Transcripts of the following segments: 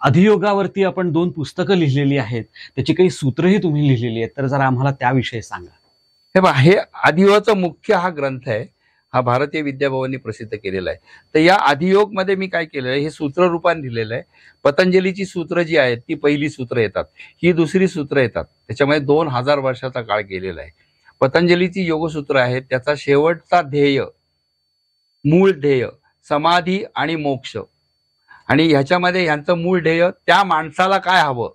अधियोगावरती आपण 2 पुस्तकं लिहिलेली आहेत, त्याची काही सूत्रही तुम्ही लिहिलेली आहेत, तर जरा आम्हाला त्याविषयी सांगा. हे आदियोगाचा मुख्य हा ग्रंथ आहे. हा भारतीय विद्याभवनने प्रसिद्ध केलेला आहे. तर या आदियोग मध्ये मी काय केलेलं आहे, हे सूत्र रूपाने लिहिलेलं आहे. पतंजलीची सूत्र जी आहेत ती पहिली सूत्र येतात, ही दुसरी सूत्र येतात. त्याच्यामध्ये 2000 वर्षाचा काळ गेलेला आहे. पतंजलीची योगसूत्र आहेत, त्याचा शेवटचा ध्येय, मूळ ध्येय समाधी आणि मोक्ष. आणि ह्याच्यामध्ये यांचं मूळ ध्येय त्या माणसाला काय हवं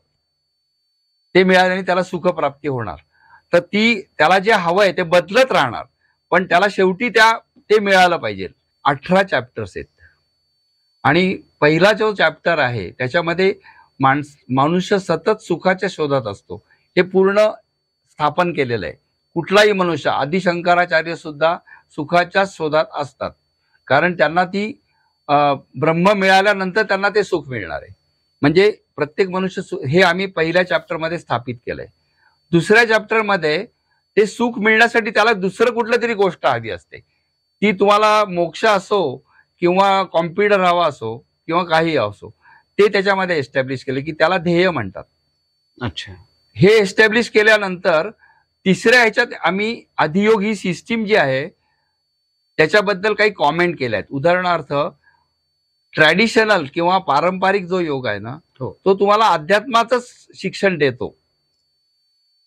ते मिळाल्याने त्याला सुखप्राप्ती होणार. तर त्याला जे हवंय ते बदलत राहणार, पण त्याला शेवटी ते मिळालं पाहिजे. 18 चॅप्टर्स आहेत आणि पहिला जो चॅप्टर आहे त्याच्यामध्ये मनुष्य सतत सुखाच्या शोधात असतो, हे पूर्ण स्थापन केलेलं आहे. कुठलाही मनुष्य, आदि शंकराचार्य सुद्धा सुखाच्या शोधात असतात, कारण त्यांना ती ब्रह्म मिळाल्यानंतर त्यांना ते सुख मिळणार आहे. म्हणजे प्रत्येक मनुष्य हे आम्ही पहिल्या चॅप्टरमध्ये स्थापित केलंय. दुसऱ्या चॅप्टरमध्ये ते सुख मिळण्यासाठी त्याला दुसरं कुठलं तरी गोष्ट हवी असते. ती तुम्हाला मोक्ष असो किंवा कॉम्प्युटर हवा असो किंवा काही असो, ते त्याच्यामध्ये एस्टॅब्लिश केले की त्याला ध्येय म्हणतात. अच्छा. हे एस्टॅब्लिश केल्यानंतर तिसऱ्या ह्याच्यात आम्ही अधियोग ही सिस्टीम जी आहे त्याच्याबद्दल काही कॉमेंट केल्या आहेत. उदाहरणार्थ ट्रॅडिशनल किंवा पारंपरिक जो योग आहे ना, तो तुम्हाला अध्यात्माचं शिक्षण देतो,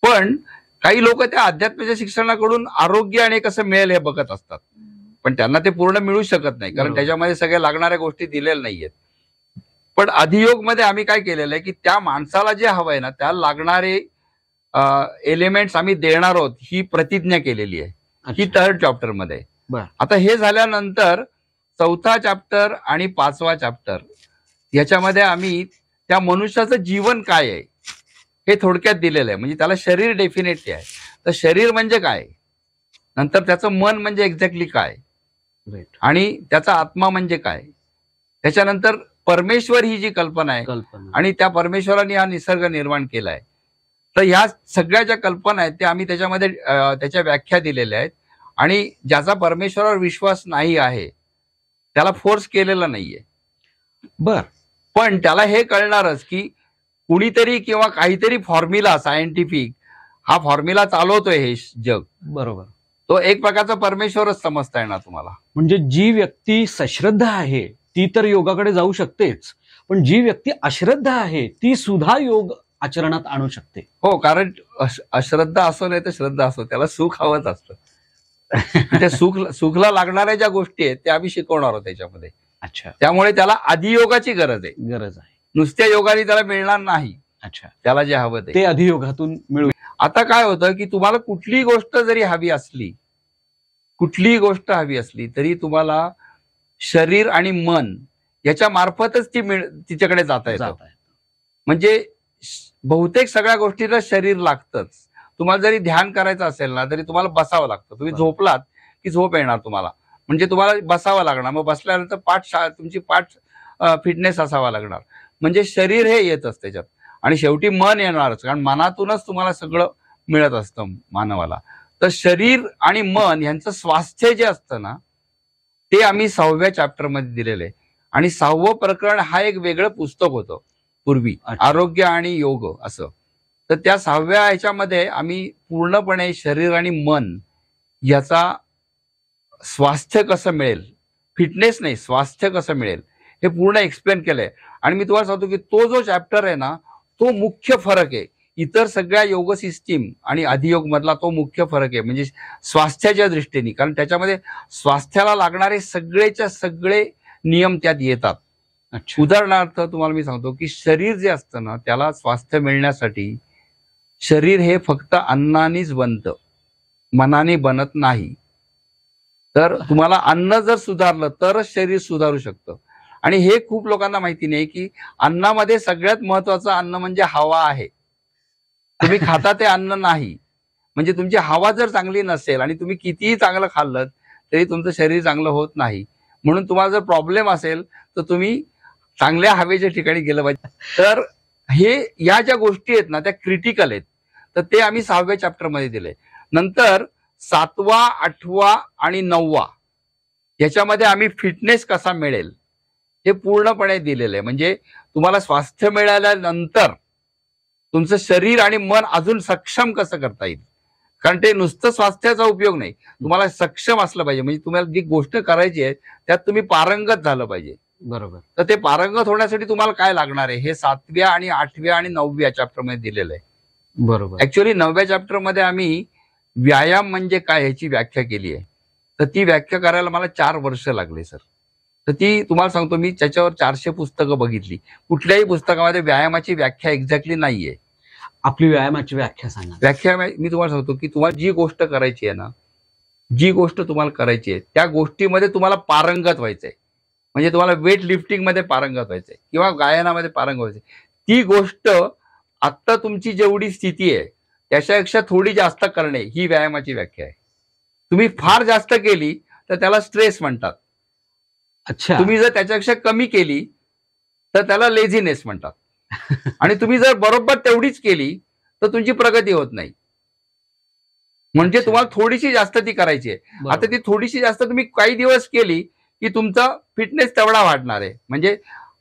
पण काही लोक त्या अध्यात्माच्या शिक्षणाकडून आरोग्य आणि कसं मिळेल हे बघत असतात, पण त्यांना ते पूर्ण मिळू शकत नाही, कारण त्याच्यामध्ये सगळ्या लागणाऱ्या गोष्टी दिलेल्या नाहीयेत. पण अधियोग मध्ये आम्ही काय केलेलं आहे की त्या माणसाला जे हवंय ना त्याला लागणारे एलिमेंट्स आम्ही देणार आहोत, ही प्रतिज्ञा केलेली आहे. ही 3rd चॅप्टर मध्ये. आता हे झाल्यानंतर 4था चॅप्टर आणि 5वा चॅप्टर याच्यामध्ये आम्ही त्या मनुष्याचं जीवन काय आहे हे थोडक्यात दिलेलं आहे. म्हणजे त्याला शरीर डेफिनेटली आहे, तर शरीर म्हणजे काय, नंतर त्याचं मन म्हणजे एक्झॅक्टली काय, आणि त्याचा आत्मा म्हणजे काय, त्याच्यानंतर परमेश्वर ही जी कल्पना आहे आणि त्या परमेश्वराने हा निसर्ग निर्माण केलाय. तर ह्या सगळ्या ज्या कल्पना आहेत त्या आम्ही त्याच्यामध्ये त्याच्या व्याख्या दिलेल्या आहेत. आणि ज्याचा परमेश्वरावर विश्वास नाही आहे त्याला फोर्स केलेला नाहीये. पण त्याला हे कळणारच की कुणीतरी किंवा काहीतरी फॉर्म्युला सायंटिफिक हा फॉर्म्युला चालवतोय हे जग. बरोबर. तो एक प्रकारचा परमेश्वरच समजता येणार तुम्हाला. म्हणजे जी व्यक्ती सश्रद्धा आहे ती तर योगाकडे जाऊ शकतेच, पण जी व्यक्ती अश्रद्धा आहे ती सुद्धा योग आचरणात आणू शकते. हो, कारण अश्रद्धा असो नाही तर श्रद्धा असो, त्याला सुख हवंच असतं. त्या सुखला लागणाऱ्या ज्या गोष्टी आहेत त्या आम्ही शिकवणार आहोत त्याच्यामध्ये. अच्छा. त्यामुळे त्याला अधियोगाची गरज आहे. नुसत्या योगाने त्याला मिळणार नाही. अच्छा. त्याला जे हवं ते अधियोगातून मिळू. आता काय होतं की तुम्हाला कुठलीही गोष्ट जरी हवी असली, कुठलीही गोष्ट हवी असली तरी तुम्हाला शरीर आणि मन याच्या मार्फतच तिच्याकडे जाता येतं. म्हणजे बहुतेक सगळ्या गोष्टीला शरीर लागतंच. तुम्हाला जरी ध्यान करायचं असेल ना तरी तुम्हाला बसावं लागतं. तुम्ही झोपलात की झोप येणार तुम्हाला, म्हणजे तुम्हाला बसावं लागणार. मग बसल्यानंतर तुमची पाठ फिटनेस असावा लागणार. म्हणजे शरीर हे येतच त्याच्यात, आणि शेवटी मन येणारच, कारण मनातूनच तुम्हाला सगळं मिळत असतं मानवाला. तर शरीर आणि मन यांचं स्वास्थ्य जे असतं ना ते आम्ही 6व्या चॅप्टरमध्ये दिलेलं आहे. आणि 6वं प्रकरण हा एक वेगळं पुस्तक होतं पूर्वी, आरोग्य आणि योग असं. तर त्या 6व्या ह्याच्यामध्ये आम्ही पूर्णपणे शरीर आणि मन याचा स्वास्थ्य कसं मिळेल, फिटनेस नाही स्वास्थ्य कसं मिळेल हे पूर्ण एक्सप्लेन केलंय. आणि मी तुम्हाला सांगतो की तो जो चॅप्टर आहे ना तो मुख्य फरक आहे इतर सगळ्या योग सिस्टीम आणि अधियोग मधला. तो मुख्य फरक आहे म्हणजे स्वास्थ्याच्या दृष्टीने, कारण त्याच्यामध्ये स्वास्थ्याला लागणारे सगळेच्या सगळे नियम त्यात येतात. उदाहरणार्थ तुम्हाला मी सांगतो की शरीर जे असतं ना त्याला स्वास्थ्य मिळण्यासाठी शरीर हे फक्त अन्नानेच बनतं, मनाने बनत नाही. तर तुम्हाला अन्न जर सुधारलं तरच शरीर सुधारू शकतं. आणि हे खूप लोकांना माहिती नाही की अन्नामध्ये सगळ्यात महत्वाचं अन्न म्हणजे हवा आहे. तुम्ही खाता ते अन्न नाही. म्हणजे तुमची हवा जर चांगली नसेल आणि तुम्ही कितीही चांगलं खाल्लं तरी तुमचं शरीर चांगलं होत नाही. म्हणून तुम्हाला जर प्रॉब्लेम असेल तर तुम्ही चांगल्या हवेच्या ठिकाणी गेलं पाहिजे. तर या ज्या गोष्टी आहेत ना त्या क्रिटिकल आहेत. तर ते आम्ही 6व्या चॅप्टरमध्ये दिले. नंतर 7वा, 8वा आणि 9वा याच्यामध्ये आम्ही फिटनेस कसा मिळेल हे पूर्णपणे दिलेलं आहे. म्हणजे तुम्हाला स्वास्थ्य मिळाल्यानंतर तुमचं शरीर आणि मन अजून सक्षम कसं करता येईल, कारण ते नुसतं स्वास्थ्याचा उपयोग नाही, तुम्हाला सक्षम असलं पाहिजे. म्हणजे तुम्हाला जी गोष्ट करायची आहे त्यात तुम्ही पारंगत झालं पाहिजे. बरोबर. तर ते पारंगत होण्यासाठी तुम्हाला काय लागणार आहे हे 7व्या आणि 8व्या आणि 9व्या चॅप्टरमध्ये दिलेलं आहे. बरोबर. ऍक्च्युअली 9व्या चॅप्टरमध्ये आम्ही व्यायाम म्हणजे काय ह्याची व्याख्या केली आहे. तर ती व्याख्या करायला मला 4 वर्ष लागले सर. तर ती तुम्हाला सांगतो, मी त्याच्यावर 400 पुस्तकं बघितली. कुठल्याही पुस्तकामध्ये व्यायामाची व्याख्या एक्झॅक्टली नाहीये. आपली व्यायामाची व्याख्या सांगा. व्याख्या मी तुम्हाला सांगतो की तुम्हाला जी गोष्ट करायची आहे ना, जी गोष्ट तुम्हाला करायची आहे त्या गोष्टीमध्ये तुम्हाला पारंगत व्हायचंय. म्हणजे तुम्हाला वेट लिफ्टिंग मध्ये पारंगत व्हायचंय किंवा गायनामध्ये पारंगत व्हायचंय. ती गोष्ट आत्ता तुमची जेवढी स्थिती आहे त्याच्यापेक्षा थोडी जास्त करणे ही व्यायामाची व्याख्या आहे. तुम्ही फार जास्त केली तर त्याला स्ट्रेस म्हणतात. अच्छा. तुम्ही जर त्याच्यापेक्षा कमी केली तर त्याला लेझीनेस म्हणतात. आणि तुम्ही जर बरोबर तेवढीच केली तर तुमची प्रगती होत नाही. म्हणजे अच्छा. तुम्हाला थोडीशी जास्त ती करायची आहे. बरोबर. आता ती थोडीशी जास्त तुम्ही काही दिवस केली की तुमचा फिटनेस तेवढा वाढणार आहे. म्हणजे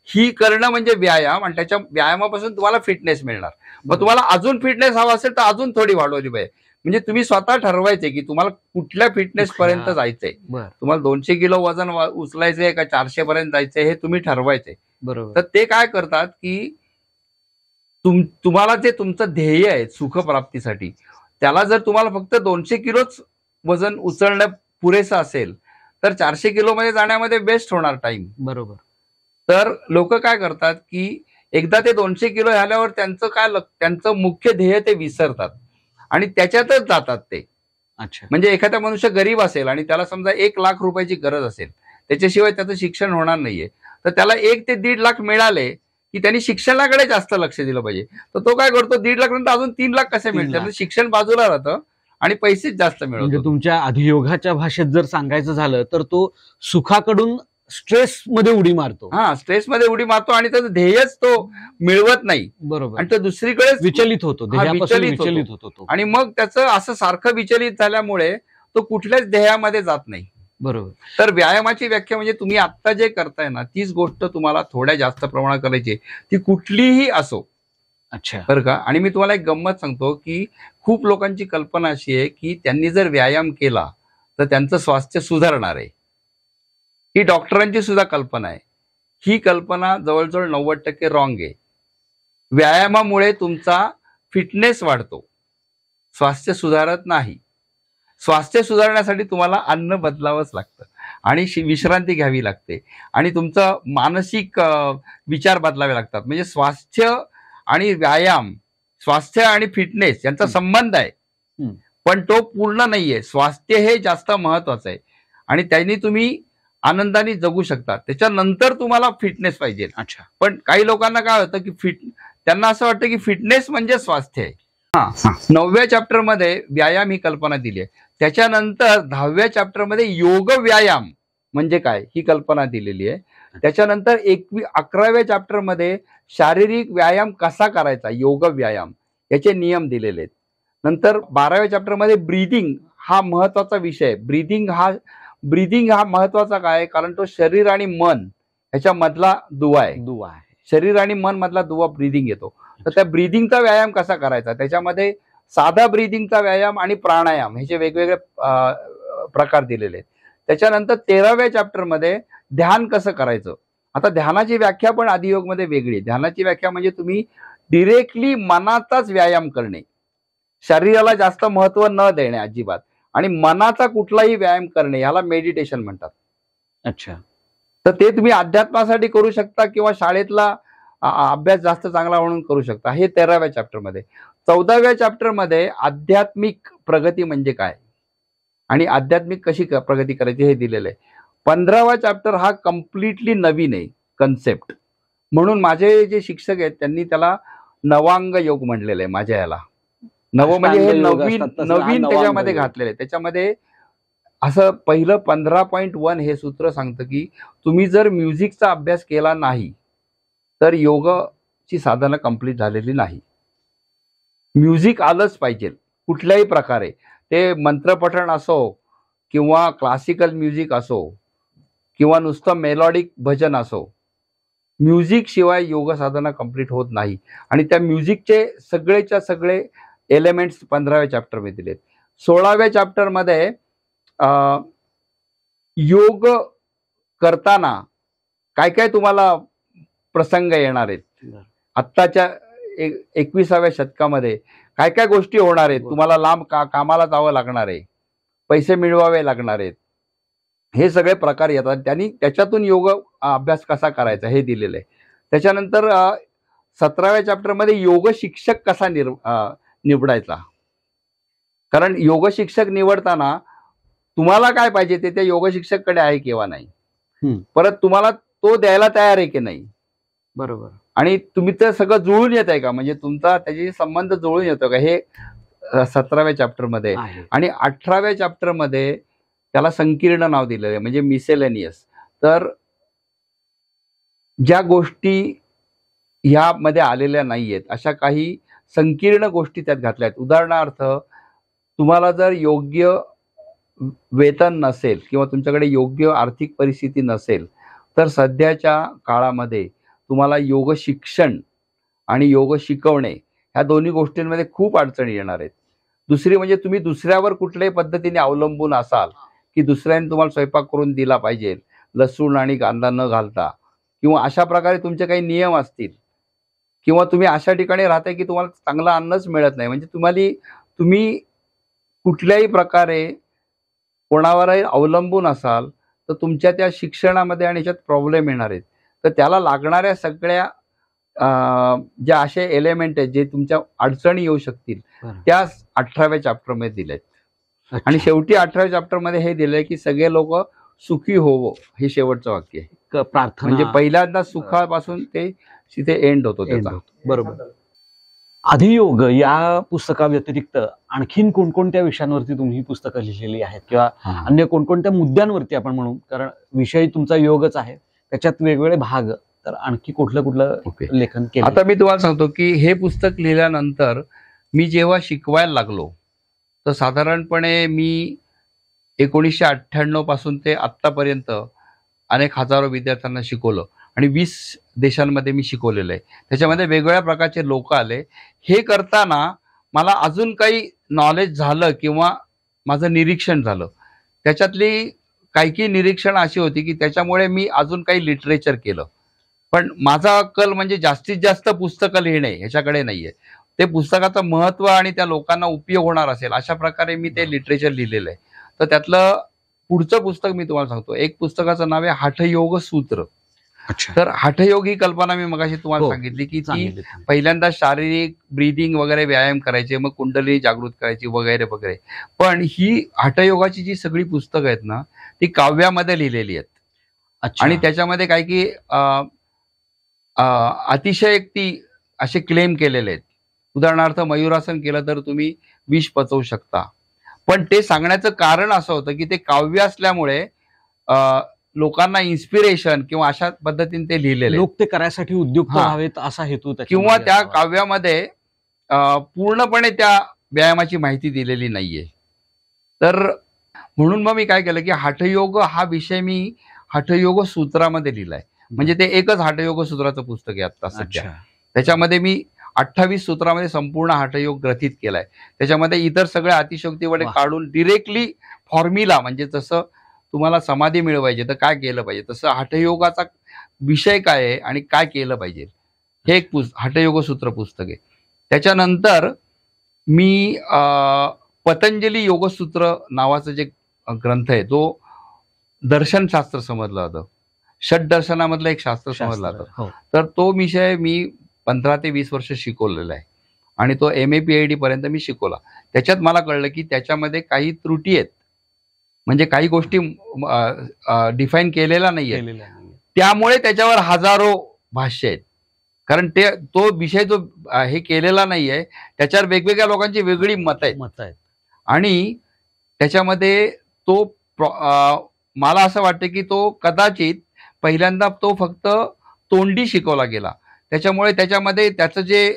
ही करणं म्हणजे व्यायाम, आणि त्याच्या व्यायामापासून तुम्हाला फिटनेस मिळणार. मग तुम्हाला अजून फिटनेस हवा असेल तर अजून थोडी वाढवली पाहिजे. म्हणजे तुम्ही स्वतः ठरवायचे की तुम्हाला कुठल्या फिटनेस पर्यंत जायचंय. बरं. तुम्हाला 200 किलो वजन उचलायचंय का 400 पर्यंत जायचंय हे तुम्ही ठरवायचे. बरोबर. तर ते काय करतात की तुम्हाला जे तुमचं ध्येय आहे सुखप्राप्तीसाठी, त्याला जर तुम्हाला फक्त 200 किलोच वजन उचलणं पुरेसं असेल तर 400 किलो मध्ये जाण्यामध्ये बेस्ट होणार टाइम. बरोबर. तर लोक काय करतात की एकदा ते 200 किलो झाल्यावर त्यांचं मुख्य ध्येय ते विसरतात आणि त्याच्यातच जातात ते. अच्छा. म्हणजे एखादा मनुष्य गरीब असेल आणि त्याला समजा 1 लाख रुपयाची गरज असेल, त्याच्याशिवाय त्याचं शिक्षण होणार नाहीये, तर त्याला 1 ते 1.5 लाख मिळाले की त्यांनी शिक्षणाकडे जास्त लक्ष दिलं पाहिजे. तर तो काय करतो, 1.5 लाख नंतर अजून 3 लाख कसे 3 मिळतात, लाख. शिक्षण बाजूला राहतं आणि पैसेच जास्त म्हणजे मिळवतो. तुमच्या अधियोगाच्या भाषेत जर सांगायचं झालं तर तो सुखाकडून स्ट्रेस मध्ये उडी मारतो. हा, स्ट्रेसमध्ये उडी मारतो आणि त्याचं ध्येयच तो मिळवत नाही बरोबर. आणि तो दुसरीकडे विचलित होतो, ध्येयापासून विचलित होतो. विचलित होतो तो. आणि मग त्याचं असं सारखं विचलित झाल्यामुळे तो कुठल्याच ध्येयामध्ये जात नाही. बरोबर. तर व्यायामाची व्याख्या म्हणजे तुम्ही आत्ता जे करताय ना तीच गोष्ट तुम्हाला थोड्या जास्त प्रमाणात करायची, ती कुठलीही असो. अच्छा. बरं का. आणि मी तुम्हाला एक गंमत सांगतो की खूप लोकांची कल्पना अशी आहे की त्यांनी जर व्यायाम केला तर त्यांचं स्वास्थ्य सुधारणार आहे. ही डॉक्टरांची सुद्धा कल्पना आहे. ही कल्पना जवळजवळ 90% रॉंग आहे. व्यायामामुळे तुमचा फिटनेस वाढतो, स्वास्थ्य सुधारत नाही. स्वास्थ्य सुधारण्यासाठी तुम्हाला अन्न बदलावंच लागतं आणि विश्रांती घ्यावी लागते आणि तुमचं मानसिक विचार बदलावे लागतात. म्हणजे स्वास्थ्य आणि व्यायाम, स्वास्थ्य आणि फिटनेस यांचा संबंध आहे, पण तो पूर्ण नाहीये. स्वास्थ्य हे जास्त महत्वाचं आहे आणि त्यांनी तुम्ही आनंदाने जगू शकता. त्याच्यानंतर तुम्हाला फिटनेस पाहिजे. अच्छा. पण काही लोकांना काय होतं की त्यांना असं वाटतं की फिटनेस म्हणजे स्वास्थ्य आहे. 9व्या चॅप्टर मध्ये व्यायाम ही कल्पना दिली आहे. त्याच्यानंतर 10व्या चॅप्टर मध्ये योग व्यायाम म्हणजे काय ही कल्पना दिलेली आहे. त्याच्यानंतर 11व्या चॅप्टर मध्ये शारीरिक व्यायाम कसा करायचा, योग व्यायाम याचे नियम दिलेले आहेत. नंतर 12व्या चॅप्टर मध्ये ब्रीदिंग हा महत्वाचा विषय आहे. ब्रीदिंग हा महत्वाचा काय, कारण तो शरीर आणि मन ह्याच्या मधला दुवा आहे. शरीर आणि मन मधला दुवा ब्रीदिंग येतो. तर त्या ब्रीदिंगचा व्यायाम कसा करायचा, त्याच्यामध्ये साधा ब्रीदिंगचा व्यायाम आणि प्राणायाम ह्याचे वेगवेगळे प्रकार दिलेले आहेत. त्याच्यानंतर 13व्या चॅप्टर मध्ये ध्यान कसं करायचं. आता ध्यानाची व्याख्या पण आदियोगमध्ये वेगळी आहे. ध्यानाची व्याख्या म्हणजे तुम्ही डिरेक्टली मनाचाच व्यायाम करणे, शरीराला जास्त महत्व न देणे अजिबात, आणि मनाचा कुठलाही व्यायाम करणे याला मेडिटेशन म्हणतात. अच्छा. तर ते तुम्ही अध्यात्मासाठी करू शकता किंवा शाळेतला अभ्यास जास्त चांगला म्हणून करू शकता. हे 13व्या चॅप्टर मध्ये. 14व्या चॅप्टर मध्ये आध्यात्मिक प्रगती म्हणजे काय आणि आध्यात्मिक कशी प्रगती करायची हे दिलेलं आहे. 15वा चॅप्टर हा कम्प्लिटली नवीन आहे कन्सेप्ट, म्हणून माझे जे शिक्षक आहेत त्यांनी त्याला नवांग योग म्हणलेलं आहे. माझ्या याला नव म्हणजे हे नवीन त्याच्यामध्ये घातलेलं आहे. त्याच्यामध्ये असं पहिलं 15.1 हे सूत्र सांगतं की तुम्ही जर म्युझिकचा अभ्यास केला नाही तर योगची साधना कंप्लीट झालेली नाही. म्युझिक आलंच पाहिजे कुठल्याही प्रकारे, ते मंत्रपठण असो किंवा क्लासिकल म्युझिक असो किंवा नुसतं मेलोडिक भजन असो, म्युझिक शिवाय योग साधना कंप्लीट होत नाही. आणि त्या म्युझिकचे सगळेच्या सगळे एलिमेंट्स 15व्या चॅप्टरमध्ये दिलेत. 16व्या चॅप्टरमध्ये योग करताना काय काय तुम्हाला प्रसंग येणार आहेत, बरं. आत्ताच्या 21व्या शतकामध्ये काय काय गोष्टी होणार आहेत, बरं. तुम्हाला लांब कामाला जावं लागणार आहे, पैसे मिळवावे लागणार आहेत, हे सगळे प्रकार येतात. त्यांनी त्याच्यातून योग अभ्यास कसा करायचा हे दिलेलं आहे. त्याच्यानंतर 17व्या चॅप्टरमध्ये योग शिक्षक कसा निवडायचा. कारण योग शिक्षक निवडताना तुम्हाला काय पाहिजे ते त्या योग शिक्षककडे आहे किंवा नाही, परत तुम्हाला तो द्यायला तयार आहे की नाही, बरोबर. आणि तुम्ही ते सगळं जुळून येत आहे का, म्हणजे तुमचा त्याच्याशी संबंध जुळून येतो का, हे 17व्या चॅप्टरमध्ये. आणि 18व्या चॅप्टरमध्ये त्याला संकीर्ण नाव दिलेलं आहे, म्हणजे मिसेलेनियस. तर ज्या गोष्टी ह्यामध्ये आलेल्या नाहीयेत अशा काही संकीर्ण गोष्टी त्यात घातल्या आहेत. उदाहरणार्थ, तुम्हाला जर योग्य वेतन नसेल किंवा तुमच्याकडे योग्य आर्थिक परिस्थिती नसेल तर सध्याच्या काळामध्ये तुम्हाला योग शिक्षण आणि योग शिकवणे ह्या दोन्ही गोष्टींमध्ये खूप अडचणी येणार आहेत. दुसरी म्हणजे तुम्ही दुसऱ्यावर कुठल्याही पद्धतीने अवलंबून असाल की दुसऱ्याने तुम्हाला स्वयंपाक करून दिला पाहिजे लसूण आणि कांदा न घालता, किंवा अशा प्रकारे तुमचे काही नियम असतील, किंवा तुम्ही अशा ठिकाणी राहताय की तुम्हाला चांगलं अन्नच मिळत नाही, म्हणजे तुम्ही कुठल्याही प्रकारे कोणावरही अवलंबून असाल तर तुमच्या त्या शिक्षणामध्ये आणि याच्यात प्रॉब्लेम येणार आहेत. तर त्याला लागणाऱ्या सगळ्या ज्या असे एलिमेंट आहेत जे तुमच्या अडचणी येऊ शकतील त्या 18व्या चॅप्टरमध्ये दिलेत. आणि शेवटी 18व्या चॅप्टरमध्ये हे दिलंय की सगळे लोक सुखी होवो, हे शेवटचं वाक्य आहे. प्रार्थना म्हणजे पहिल्यांदा सुखापासून ते तिथे एंड होतो त्याचा. बरोबर. अधियोग या पुस्तकाव्यतिरिक्त आणखीन कोणकोणत्या विषयांवरती तुम्ही पुस्तकं लिहिलेली आहेत, किंवा अन्य कोणकोणत्या मुद्द्यांवरती आपण म्हणू, कारण विषय तुमचा योगच आहे, त्याच्यात वेगवेगळे भाग, तर आणखी कुठलं लेखन केलं? आता मी तुम्हाला सांगतो की हे पुस्तक लिहिल्यानंतर मी जेव्हा शिकवायला लागलो तर साधारणपणे मी 1998 पासून ते आत्तापर्यंत अनेक हजारो विद्यार्थ्यांना शिकवलं आणि 20 देशांमध्ये मी शिकवलेलं आहे. त्याच्यामध्ये वेगवेगळ्या प्रकारचे लोक आले. हे करताना मला अजून काही नॉलेज झालं किंवा माझं निरीक्षण झालं. त्याच्यातली काही निरीक्षण अशी होती की त्याच्यामुळे मी अजून काही लिटरेचर केलं. पण माझा कल म्हणजे जास्तीत जास्त पुस्तकं लिहिणे ह्याच्याकडे नाहीये. ते पुस्तकाचं महत्व आणि त्या लोकांना उपयोग होणार असेल अशा प्रकारे मी ते लिटरेचर लिहिलेलं आहे. तर त्यातलं पुढचं पुस्तक मी तुम्हाला सांगतो. एक पुस्तकाचं नाव आहे हठयोग सूत्र. तर हठयोग ही कल्पना मी मगाशी तुम्हाला सांगितली की ती पहिल्यांदा शारीरिक ब्रीदिंग वगैरे व्यायाम करायचे, मग कुंडली जागृत करायची वगैरे वगैरे. पण ही हठयोगाची जी सगळी पुस्तकं आहेत ना ती काव्यामध्ये लिहिलेली आहेत. आणि त्याच्यामध्ये काय की अतिशयोक्ती असे क्लेम केलेले आहेत. उदाहरणार्थ, मयूरासन केलं तर तुम्ही विष पचवू शकता. पण ते सांगण्याचं कारण असं होतं की ते काव्य असल्यामुळे लोकांना इन्स्पिरेशन किंवा अशा पद्धतीने ते लिहिलेले, लोक ते करायसाठी उद्युक्त व्हावेत असा हेतू, किंवा त्या काव्यामध्ये पूर्णपणे त्या व्यायामाची माहिती दिलेली नाहीये. तर म्हणून मग मी काय केलं की हठयोग हा विषय मी हठयोग सूत्रामध्ये लिहिलाय. म्हणजे ते एकच हठयोग सूत्राचं पुस्तक आहे आता सध्या. त्याच्यामध्ये मी 28 सूत्रामध्ये संपूर्ण हठयोग ग्रथित केलाय. त्याच्यामध्ये इतर सगळ्या अतिशयोक्तीकडे काढून डिरेक्टली फॉर्म्युला, म्हणजे जसं तुम्हाला समाधी मिळवायची तर काय केलं पाहिजे तसं हठयोगाचा विषय काय आहे आणि काय केलं पाहिजे हे एक हठयोग सूत्र पुस्तक आहे. त्याच्यानंतर मी पतंजली योगसूत्र नावाचं जे ग्रंथ आहे तो दर्शनशास्त्र समजलं जातं, षट दर्शनामधलं एक शास्त्र समजलं जातं. तर तो विषय मी 15 ते 20 वर्ष शिकवलेला आहे आणि तो MA PhD पर्यंत मी शिकवला. त्याच्यात मला कळलं की त्याच्यामध्ये काही त्रुटी आहेत, म्हणजे काही गोष्टी डिफाईन केलेल्या नाहीये. त्यामुळे त्याच्यावर हजारो भाष्य आहेत. कारण तो विषय जो हे केलेला नाहीये त्याच्यावर वेगवेगळ्या लोकांची वेगळी मत आहेत. आणि त्याच्यामध्ये तो मला असं वाटतं की तो कदाचित पहिल्यांदा तो फक्त तोंडी शिकवला गेला. त्याच्यामुळे त्याच्यामध्ये त्याचं जे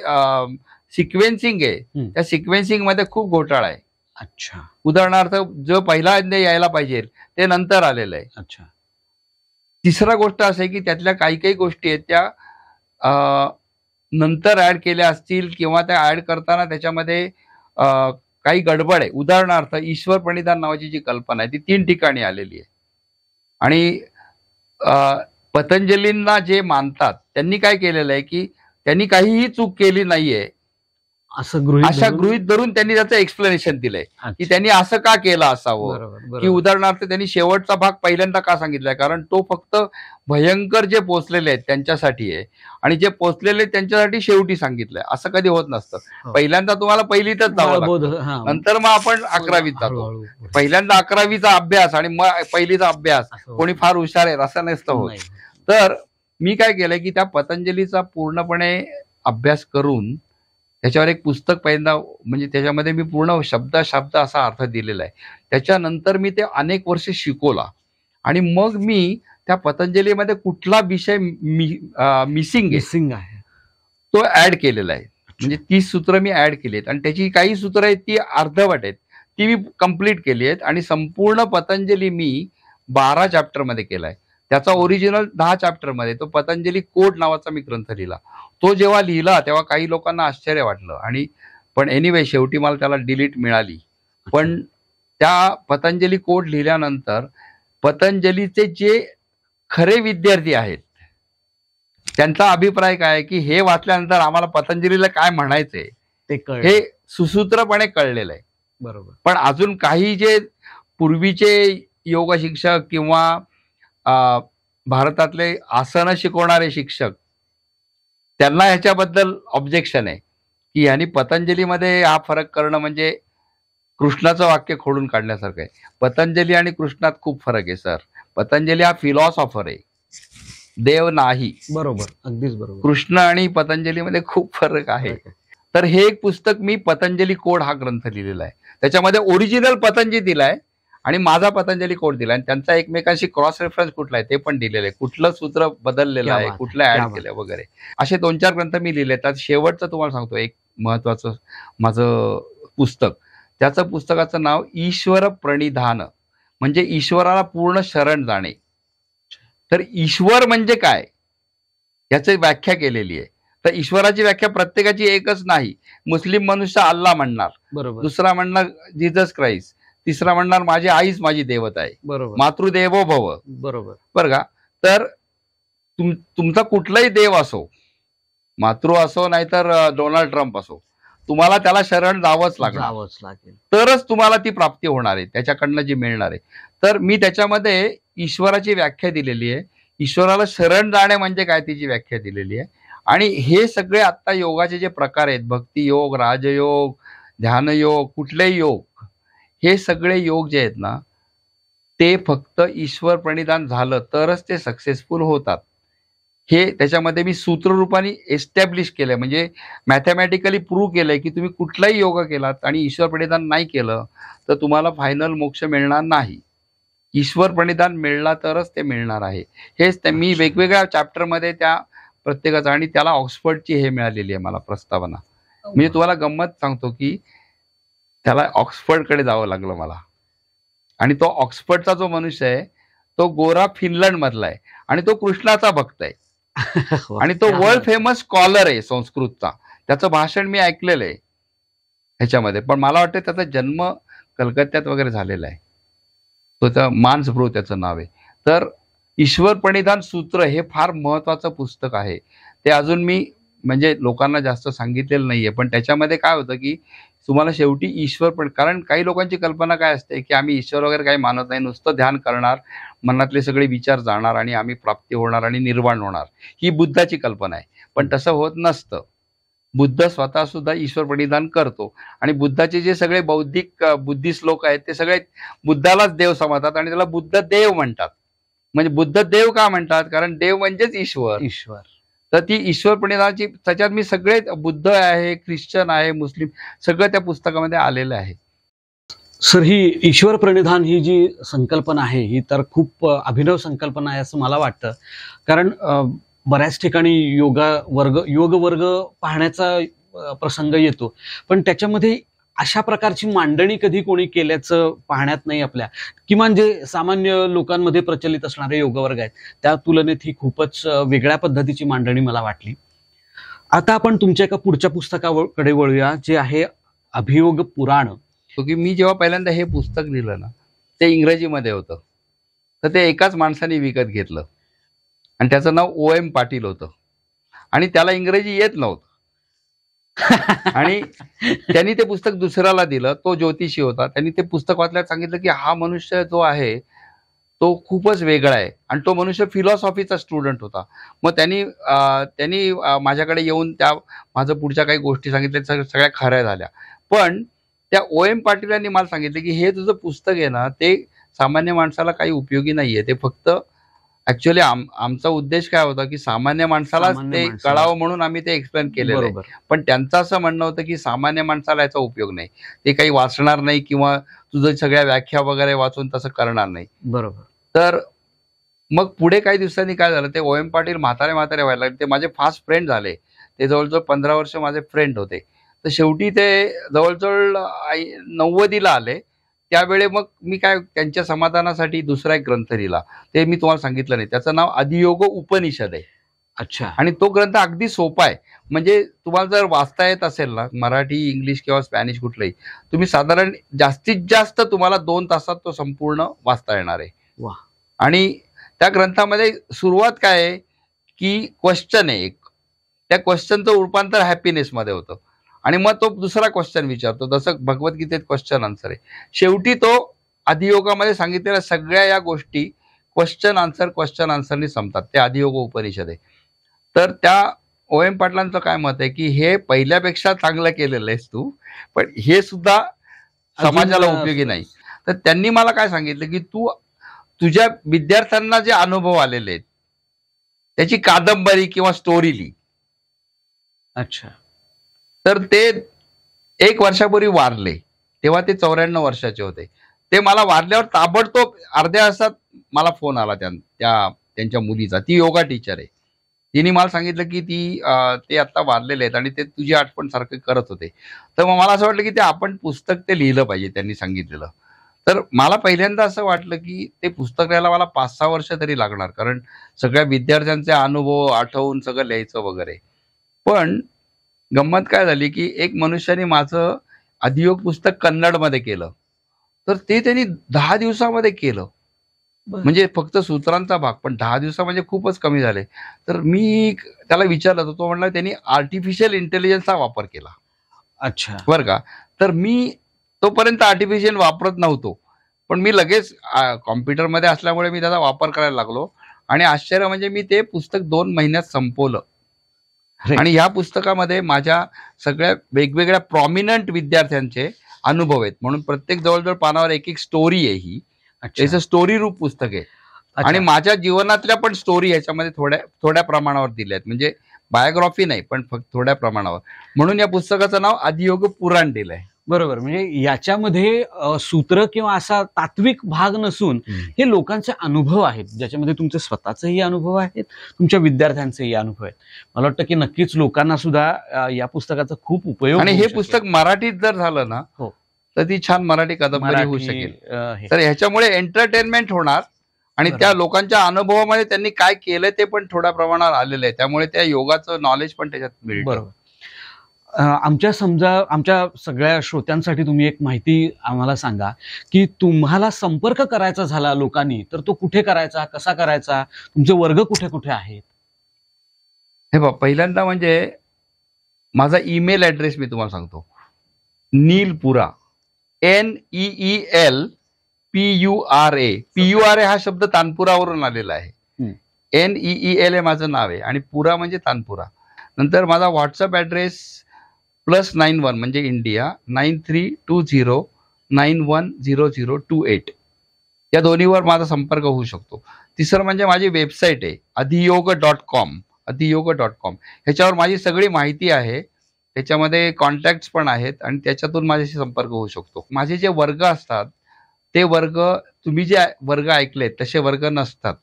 सिक्वेन्सिंग आहे त्या सिक्वेन्सिंग मध्ये खूप घोटाळा आहे. उदाहरणार्थ जो पहिल्यांदा यायला पाहिजे ते नंतर आलेलं आहे. तिसरा गोष्ट असं आहे की त्यातल्या काही काही गोष्टी आहेत त्या नंतर ऍड केल्या असतील किंवा त्या ऍड करताना त्याच्यामध्ये काही गडबड आहे. उदाहरणार्थ ईश्वर प्रणिधान नावाची जी कल्पना आहे ती 3 ठिकाणी आलेली आहे. आणि पतंजलींना जे मानतात त्यांनी काय केलेलं आहे की त्यांनी काहीही चूक केली नाहीये अशा गृहीत धरून त्यांनी त्याचं एक्सप्लेनेशन दिलंय की त्यांनी असं का केलं असावं. की उदाहरणार्थ त्यांनी शेवटचा भाग पहिल्यांदा का सांगितलाय, कारण तो फक्त भयंकर जे पोचलेले आहेत त्यांच्यासाठी आहे आणि जे पोचलेले त्यांच्यासाठी शेवटी सांगितलंय. असं कधी होत नसतं. पहिल्यांदा तुम्हाला पहिलीतच जावं लागतं, नंतर मग आपण 11वीत जातो. पहिल्यांदा 11वीचा अभ्यास आणि मग पहिलीचा अभ्यास, कोणी फार हुशार आहे असं नसतं होत. तर मी काय केलंय की त्या पतंजलीचा पूर्णपणे अभ्यास करून त्याच्यावर एक पुस्तक पहिल्यांदा, म्हणजे त्याच्यामध्ये मी पूर्ण शब्द असा अर्थ दिलेला आहे. त्याच्यानंतर मी ते अनेक वर्ष शिकवला आणि मग मी त्या पतंजलीमध्ये कुठला विषय मिसिंग आहे तो ऍड केलेला आहे. म्हणजे 30 सूत्र मी ऍड केली आहेत आणि त्याची काही सूत्र आहेत ती अर्धवट आहेत, ती मी कंप्लीट केली आहेत. आणि संपूर्ण पतंजली मी 12 चॅप्टरमध्ये केलाय. त्याचा ओरिजिनल 10 चॅप्टरमध्ये तो पतंजली कोड नावाचा मी ग्रंथ लिहिला. तो जेव्हा लिहिला तेव्हा काही लोकांना आश्चर्य वाटलं आणि पण एनिवे शेवटी मला त्याला डिलीट मिळाली. पण त्या पतंजली कोड लिहिल्यानंतर पतंजलीचे जे खरे विद्यार्थी आहेत त्यांचा अभिप्राय काय आहे की हे वाचल्यानंतर आम्हाला पतंजलीला काय म्हणायचंय हे सुसूत्रपणे कळलेलं आहे. बरोबर. पण अजून काही जे पूर्वीचे योग शिक्षक किंवा भारतातले आसनं शिकवणारे शिक्षक त्यांना ह्याच्याबद्दल ऑब्जेक्शन आहे की ह्यांनी पतंजलीमध्ये हा फरक करणं म्हणजे कृष्णाचं वाक्य खोडून काढण्यासारखं आहे. पतंजली आणि कृष्णात खूप फरक आहे सर. पतंजली हा फिलॉसॉफर आहे, देव नाही. बरोबर, अगदीच बरोबर. कृष्ण आणि पतंजलीमध्ये खूप फरक आहे. तर हे एक पुस्तक मी पतंजली कोड हा ग्रंथ लिहिलेला आहे. त्याच्यामध्ये ओरिजिनल पतंजली दिलाय आणि माझा पतंजली कोड दिला आणि त्यांचा एकमेकांशी क्रॉस रेफरन्स कुठला आहे ते पण दिलेलं आहे, कुठलं सूत्र बदललेलं आहे, कुठलं ऍड केलं वगैरे. असे 2-4 ग्रंथ मी लिहिले. त्यात शेवटचं तुम्हाला सांगतो एक महत्वाचं माझं पुस्तक, त्याचं पुस्तकाचं नाव ईश्वर प्रणिधान, म्हणजे ईश्वराला पूर्ण शरण जाणे. तर ईश्वर म्हणजे काय याची व्याख्या केलेली आहे. तर ईश्वराची व्याख्या प्रत्येकाची एकच नाही. मुस्लिम मनुष्य अल्लाह म्हणणार, बरोबर, दुसरा म्हणणार जीसस क्राइस्ट, तिसरा म्हणणार माझी आईच माझी देवता आहे, बरोबर, मातृदेवो भव, बरोबर, बरं का. तर तुमचा कुठलाही देव असो, मातृ असो नाहीतर डोनाल्ड ट्रम्प असो, तुम्हाला त्याला शरण जावंच लागेल, तरच तुम्हाला ती प्राप्ती होणार आहे, त्याच्याकडनं जी मिळणार आहे. तर मी त्याच्यामध्ये ईश्वराची व्याख्या दिलेली आहे. ईश्वराला शरण जाणे म्हणजे काय तिची व्याख्या दिलेली आहे. आणि हे सगळे आता योगाचे जे प्रकार आहेत, भक्ती योग, राजयोग, ध्यानयोग, कुठलेही योग, हे सगळे योग जे आहेत ना ते फक्त ईश्वर प्रणिधान झालं तरच ते सक्सेसफुल होतात. हे त्याच्यामध्ये मी सूत्ररूपाने एस्टॅब्लिश केलंय, म्हणजे मॅथमॅटिकली प्रूव्ह केलंय की तुम्ही कुठलाही योग केलात आणि ईश्वर प्रणिधान नाही केलं तर तुम्हाला फायनल मोक्ष मिळणार नाही. ईश्वर प्रणिधान मिळला तरच ते मिळणार आहे. हेच मी वेगवेगळ्या चॅप्टरमध्ये त्या प्रत्येकाचं, आणि त्याला ऑक्सफर्डची हे मिळालेली आहे मला प्रस्तावना. म्हणजे तुम्हाला गंमत सांगतो की त्याला ऑक्सफर्डकडे जावं लागलं मला. आणि तो ऑक्सफर्डचा जो मनुष्य आहे तो गोरा फिनलंड मधला आहे आणि तो कृष्णाचा भक्त आहे आणि तो वर्ल्ड फेमस स्कॉलर आहे संस्कृतचा. त्याचं भाषण मी ऐकलेलं आहे ह्याच्यामध्ये. पण मला वाटतं त्याचा जन्म कलकत्त्यात वगैरे झालेला आहे. तो त्या मान्सब्रो त्याचं नाव आहे. तर ईश्वर प्रणिधान सूत्र हे फार महत्वाचं पुस्तक आहे. ते अजून मी म्हणजे लोकांना जास्त सांगितलेलं नाहीये. पण त्याच्यामध्ये काय होतं की तुम्हाला शेवटी ईश्वर पण, कारण काही लोकांची कल्पना काय असते की आम्ही ईश्वर वगैरे काही मानत नाही, नुसतं ध्यान करणार, मनातले सगळे विचार जाणार आणि आम्ही प्राप्ती होणार आणि निर्वाण होणार, ही बुद्धाची कल्पना आहे. पण तसं होत नसतं. बुद्ध स्वतः सुद्धा ईश्वर प्रणिधान करतो आणि बुद्धाचे जे सगळे बुद्धिस्ट लोक आहेत ते सगळे बुद्धालाच देव समजतात आणि त्याला बुद्ध देव म्हणतात. म्हणजे बुद्ध देव का म्हणतात, कारण देव म्हणजेच ईश्वर. तर ती ईश्वर प्रणिधानाची, त्याच्यात मी सगळे बुद्ध आहे, ख्रिश्चन आहे, मुस्लिम, सगळं त्या पुस्तकामध्ये आलेलं आहे. सर, ही ईश्वर प्रणिधान ही जी संकल्पना आहे ही तर खूप अभिनव संकल्पना आहे असं मला वाटतं. कारण बऱ्याच ठिकाणी योग वर्ग पाहण्याचा प्रसंग येतो, पण त्याच्यामध्ये अशा प्रकारची मांडणी कधी कोणी केल्याचं पाहण्यात नाही आपल्या. किमान जे सामान्य लोकांमध्ये प्रचलित असणारे योगवर्ग आहेत त्या तुलनेत ही खूपच वेगळ्या पद्धतीची मांडणी मला वाटली. आता आपण तुमच्या एका पुढच्या पुस्तकाकडे वळूया, जे आहे अभियोग पुराण. की मी जेव्हा पहिल्यांदा हे पुस्तक लिहिलं ना, ते इंग्रजीमध्ये होतं. तर ते एकाच माणसाने विकत घेतलं आणि त्याचं नाव O.M. पाटील होतं आणि त्याला इंग्रजी येत नव्हतं. आणि त्यांनी ते पुस्तक दुसऱ्याला दिलं. तो ज्योतिषी होता. त्यांनी ते पुस्तक वाचल्यावर सांगितलं की हा मनुष्य जो आहे तो खूपच वेगळा आहे आणि तो मनुष्य फिलॉसॉफीचा स्टुडंट होता. मग त्यांनी माझ्याकडे येऊन माझं पुढच्या काही गोष्टी सांगितल्या, सगळ्या खऱ्या झाल्या. पण त्या O.M. पाटील यांनी मला सांगितलं की हे तुझं पुस्तक आहे ना, ते सामान्य माणसाला काही उपयोगी नाहीये. ते फक्त ऍक्च्युअली आमचा उद्देश काय होता की सामान्य माणसालाच ते कळावं म्हणून आम्ही ते एक्सप्लेन केलेलं आहे. पण त्यांचं असं म्हणणं होतं की सामान्य माणसाला याचा उपयोग नाही, ते काही वाचणार नाही किंवा तुझं सगळ्या व्याख्या वगैरे वाचून तसं करणार नाही. बरोबर. तर मग पुढे काही दिवसांनी काय झालं, ते O.M. पाटील म्हातारे व्हायला लागले. ते माझे फास्ट फ्रेंड झाले. ते जवळजवळ 15 वर्ष माझे फ्रेंड होते. तर शेवटी ते जवळजवळ 90ला आले. त्यावेळी मग मी काय त्यांच्या समाधानासाठी दुसरा एक ग्रंथ लिहिला. ते मी तुम्हाला सांगितलं नाही. त्याचं नाव आदियोग उपनिषद आहे. अच्छा. आणि तो ग्रंथ अगदी सोपा आहे. म्हणजे तुम्हाला जर वाचता येत असेल ना, मराठी, इंग्लिश किंवा स्पॅनिश कुठलंही, तुम्ही साधारण जास्तीत जास्त तुम्हाला 2 तासात तो संपूर्ण वाचता येणार आहे. वा. आणि त्या ग्रंथामध्ये सुरुवात काय आहे की क्वेश्चन आहे एक, त्या क्वेश्चनचं रूपांतर हॅपीनेसमध्ये होतं आणि मग तो दुसरा क्वेश्चन विचारतो, जसं भगवद्गीतेत क्वेश्चन आन्सर आहे. शेवटी तो आदियोगामध्ये सांगितलेल्या सगळ्या या गोष्टी क्वेश्चन आन्सरनी संपतात. ते आदियोग उपनिषद आहे. तर त्या O.M. पाटलांचं काय मत आहे की हे पहिल्यापेक्षा चांगलं केलेलं आहेस तू, पण हे सुद्धा समाजाला उपयोगी नाही. तर त्यांनी मला काय सांगितलं की तू तुझ्या विद्यार्थ्यांना जे अनुभव आलेले आहेत त्याची कादंबरी किंवा स्टोरी लिही. अच्छा. तर ते 1 वर्षापूर्वी वारले, तेव्हा ते 94 वर्षाचे होते. ते मला वारल्यावर ताबडतोब अर्ध्या तासात मला फोन आला त्यांच्या मुलीचा. ती योगा टीचर आहे. तिने मला सांगितलं की ते आता वारलेले आहेत आणि ते तुझी आठवण सारखं करत होते. तर मग मला असं वाटलं की ते आपण पुस्तक ते लिहिलं पाहिजे त्यांनी सांगितलेलं. तर मला पहिल्यांदा असं वाटलं की ते पुस्तक लिहायला मला 5-6 वर्ष तरी लागणार, कारण सगळ्या विद्यार्थ्यांचे अनुभव आठवून सगळं लिहायचं वगैरे. पण गंमत काय झाली की एक मनुष्याने माझं आदियोग पुस्तक कन्नडमध्ये केलं. तर ते त्यांनी 10 दिवसामध्ये केलं. म्हणजे फक्त सूत्रांचा भाग, पण 10 दिवसा म्हणजे खूपच कमी झाले. तर मी त्याला विचारलं तर तो म्हणला त्यांनी आर्टिफिशियल इंटेलिजन्सचा वापर केला. अच्छा. बरं का. तर मी तोपर्यंत आर्टिफिशियल वापरत नव्हतो, पण मी लगेच कॉम्प्युटरमध्ये असल्यामुळे मी त्याचा वापर करायला लागलो आणि आश्चर्य म्हणजे मी ते पुस्तक 2 महिन्यात संपवलं. आणि ह्या पुस्तकामध्ये माझ्या सगळ्या वेगवेगळ्या प्रॉमिनंट विद्यार्थ्यांचे अनुभव आहेत, म्हणून प्रत्येक जवळजवळ पानावर एक स्टोरी आहे. ही त्याचं स्टोरी रूप पुस्तक आहे आणि माझ्या जीवनातल्या पण स्टोरी ह्याच्यामध्ये थोड्या प्रमाणावर दिल्या आहेत. म्हणजे बायोग्राफी नाही, पण फक्त थोड्या प्रमाणावर. म्हणून या पुस्तकाचं नाव आदियोग पुराण दिलंय. बरोबर. म्हणजे याच्यामध्ये सूत्र किंवा असा तात्विक भाग नसून हे लोकांचे अनुभव आहेत, ज्याच्यामध्ये तुमचे स्वतःचेही अनुभव आहेत, तुमच्या विद्यार्थ्यांचेही अनुभव आहेत. मला वाटतं की नक्कीच लोकांना सुद्धा या पुस्तकाचा खूप उपयोग. आणि हे पुस्तक मराठीत जर झालं ना, हो, तर ती छान मराठी कादंबरी होऊ शकेल. तर ह्याच्यामुळे एंटरटेनमेंट होणार आणि त्या लोकांच्या अनुभवामध्ये त्यांनी काय केलं ते पण थोड्या प्रमाणात आलेलं आहे. त्यामुळे त्या योगाचं नॉलेज पण त्याच्यात मिळतं. बरोबर. आमच्या सगळ्या श्रोत्यांसाठी तुम्ही एक माहिती आम्हाला सांगा की तुम्हाला संपर्क करायचा झाला लोकांनी तर तो कुठे करायचा, कसा करायचा, तुमचे वर्ग कुठे कुठे आहेत? हे बघ, पहिल्यांदा म्हणजे माझा ईमेल ऍड्रेस मी तुम्हाला सांगतो. नीलपुरा, NEELPURA हा शब्द तानपुरावरून आलेला आहे. NEEL हे माझं नाव आहे आणि पुरा म्हणजे तानपुरा. नंतर माझा व्हॉट्सअप ऍड्रेस +91 म्हणजे इंडिया 9320910028 या दोन्हीवर माझा संपर्क होऊ शकतो. तिसरं म्हणजे माझी वेबसाईट आहे adhiyoga.com. ह्याच्यावर माझी सगळी माहिती आहे. त्याच्यामध्ये कॉन्टॅक्ट्स पण आहेत आणि त्याच्यातून माझ्याशी संपर्क होऊ शकतो. माझे जे वर्ग असतात ते वर्ग, तुम्ही जे वर्ग ऐकलेत तसे वर्ग नसतात.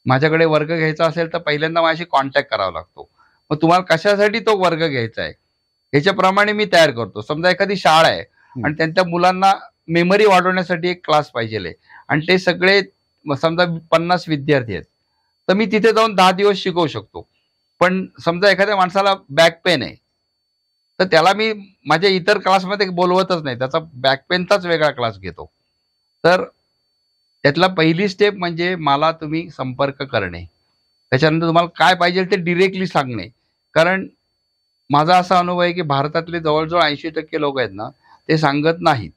माझ्याकडे वर्ग घ्यायचा असेल तर पहिल्यांदा माझ्याशी कॉन्टॅक्ट करावा लागतो. मग तुम्हाला कशासाठी तो वर्ग घ्यायचा आहे ह्याच्याप्रमाणे मी तयार करतो. समजा एखादी शाळा आहे आणि त्यांच्या मुलांना मेमरी वाढवण्यासाठी एक क्लास पाहिजे आणि ते सगळे समजा 50 विद्यार्थी आहेत, तर मी तिथे जाऊन 10 दिवस शिकवू शकतो. पण समजा एखाद्या माणसाला बॅक पेन आहे, तर त्याला मी माझ्या इतर क्लासमध्ये बोलवतच नाही, त्याचा बॅक पेनचाच वेगळा क्लास घेतो. तर त्यातला पहिली स्टेप म्हणजे मला तुम्ही संपर्क करणे, त्याच्यानंतर तुम्हाला काय पाहिजे ते डिरेक्टली सांगणे. कारण माझा असा अनुभव आहे की भारतातले जवळजवळ 80% लोक आहेत ना, ते सांगत नाहीत.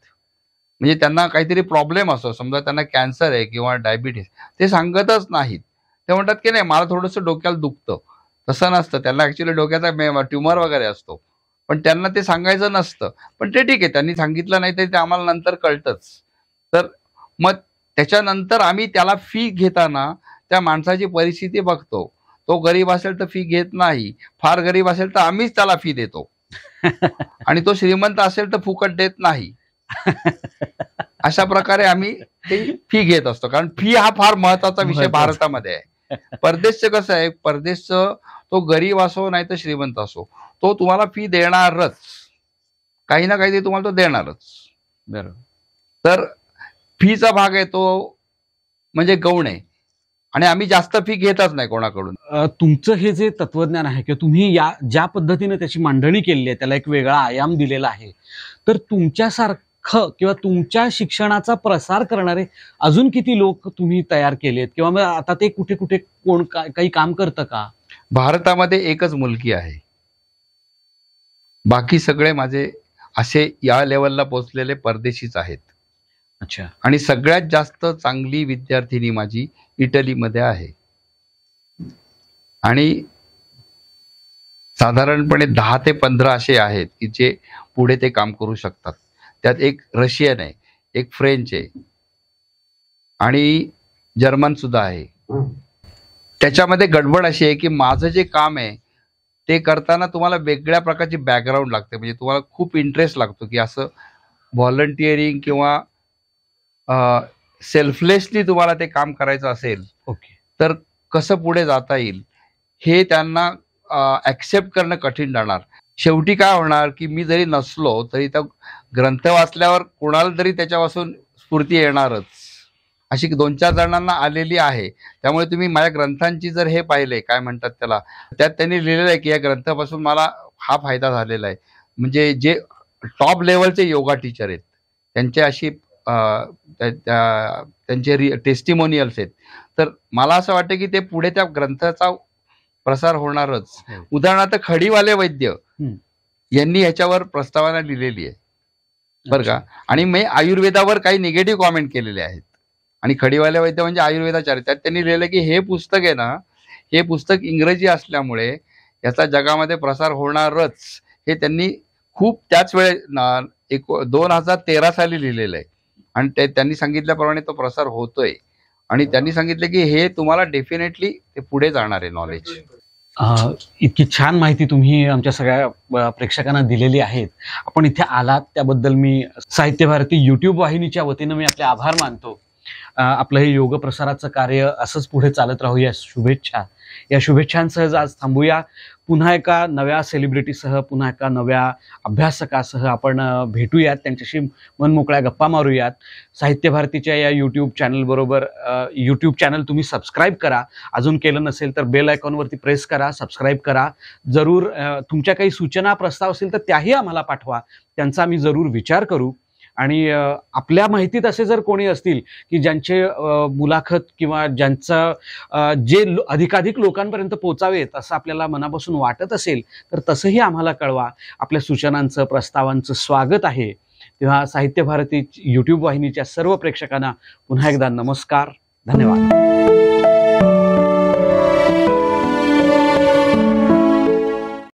म्हणजे त्यांना काहीतरी प्रॉब्लेम असतो, समजा त्यांना कॅन्सर आहे किंवा डायबिटीस, ते सांगतच नाहीत. ते म्हणतात की नाही मला थोडंसं डोक्याला दुखतं. तसं नसतं, त्यांना ऍक्च्युली डोक्याचा ट्युमर वगैरे असतो, पण त्यांना ते सांगायचं नसतं. पण ते ठीक आहे, त्यांनी सांगितलं नाही तरी ते आम्हाला नंतर कळतंच. तर मग त्याच्यानंतर आम्ही त्याला फी घेताना त्या माणसाची परिस्थिती बघतो. तो गरीब असेल तर फी घेत नाही, फार गरीब असेल तर आम्हीच त्याला फी देतो आणि तो श्रीमंत असेल तर फुकट देत नाही. अशा प्रकारे आम्ही ते फी घेत असतो, कारण फी हा फार महत्वाचा विषय भारतामध्ये आहे. परदेशचं कसं आहे, परदेशचं तो गरीब असो नाही तर श्रीमंत असो, तो तुम्हाला फी देणारच, काही ना काही तुम्हाला तो देणारच. बरोबर. तर फीचा भाग आहे तो म्हणजे गौण आहे आणि आम्ही जास्त फी घेतच नाही कोणाकडून. तुमचं हे जे तत्वज्ञान आहे किंवा तुम्ही या ज्या पद्धतीने त्याची मांडणी केलेली आहे, त्याला एक वेगळा आयाम दिलेला आहे, तर तुमच्यासारखं किंवा तुमच्या शिक्षणाचा प्रसार करणारे अजून किती लोक तुम्ही तयार केलेत, किंवा मग आता ते कुठे कुठे कोण काही काम करतं का? भारतामध्ये एकच मुलगी आहे, बाकी सगळे माझे असे या लेवलला पोहोचलेले परदेशीच आहेत. अच्छा. आणि सगळ्यात जास्त चांगली विद्यार्थिनी माझी इटलीमध्ये आहे आणि साधारणपणे 10 ते 15 असे आहेत की जे पुढे ते काम करू शकतात. त्यात एक रशियन आहे, एक फ्रेंच आहे आणि जर्मन सुद्धा आहे. त्याच्यामध्ये गडबड अशी आहे की माझं जे काम आहे ते करताना तुम्हाला वेगळ्या प्रकारची बॅकग्राऊंड लागते, म्हणजे तुम्हाला खूप इंटरेस्ट लागतो की असं व्हॉलंटिअरिंग किंवा सेल्फलेसली तुम्हाला ते काम करायचं असेल, ओके, तर कसं पुढे जाता येईल हे त्यांना ऍक्सेप्ट करणं कठीण जाणार. शेवटी काय होणार की मी जरी नसलो तरी त्या ग्रंथ वाचल्यावर कोणाला तरी त्याच्यापासून स्फूर्ती येणारच, अशी 2-4 जणांना आलेली आहे. त्यामुळे तुम्ही माझ्या ग्रंथांची जर हे पाहिले, काय म्हणतात त्याला, त्यात त्यांनी लिहिलेलं आहे की या ग्रंथापासून मला हा फायदा झालेला आहे. म्हणजे जे टॉप लेवलचे योगा टीचर आहेत त्यांचे अशी त्यांचे टेस्टिमोनियल्स आहेत. तर मला असं वाटतं की ते पुढे त्या ग्रंथाचा प्रसार होणारच. उदाहरणार्थ खडीवाले वैद्य यांनी ह्याच्यावर प्रस्तावना लिहिलेली आहे बरं का, आणि मी आयुर्वेदावर काही निगेटिव्ह कॉमेंट केलेले आहेत. आणि खडीवाले वैद्य म्हणजे आयुर्वेदाचार्य, त्यात त्यांनी लिहिलं की हे पुस्तक आहे ना, हे पुस्तक इंग्रजी असल्यामुळे याचा जगामध्ये प्रसार होणारच, हे त्यांनी खूप त्याच वेळे 2013 साली लिहिलेलं आहे आणि त्यांनी सांगितल्याप्रमाणे तो प्रसार होतोय आणि त्यांनी सांगितलं की हे तुम्हाला डेफिनेटली ते पुढे जाणार आहे नॉलेज. इतकी छान माहिती तुम्ही आमच्या सगळ्या प्रेक्षकांना दिलेली आहेत. आपण इथे आलात त्याबद्दल मी साहित्य भारती YouTube वाहिनीच्या वतीनं मी आपले आभार मानतो. आपलं हे योग प्रसाराचं कार्य असंच पुढे चालत राहू या शुभेच्छा. या शुभेच्छांसह आज थांबूया. पुन्हा एका नव्या सेलिब्रिटीसह, पुन्हा एका नव्या अभ्यासकासह आपण भेटूयात, त्यांच्याशी मनमोकळ्या गप्पा मारूयात. साहित्य भारतीच्या या यूट्यूब चॅनलबरोबर यूट्यूब चॅनल तुम्ही सबस्क्राईब करा, अजून केलं नसेल तर बेल आयकॉनवरती प्रेस करा, सबस्क्राईब करा. जरूर तुमच्या काही सूचना प्रस्ताव असेल तर त्याही आम्हाला पाठवा, त्यांचा आम्ही जरूर विचार करू. आणि आपल्या माहितीत असे जर कोणी असतील की ज्यांचे मुलाखत किंवा ज्यांचं जे अधिकाधिक लोकांपर्यंत पोचावेत असं आपल्याला मनापासून वाटत असेल तर तसंही आम्हाला कळवा. आपल्या सूचनांचं प्रस्तावांचं स्वागत आहे. तेव्हा साहित्य भारती YouTube वाहिनीच्या सर्व प्रेक्षकांना पुन्हा एकदा नमस्कार, धन्यवाद.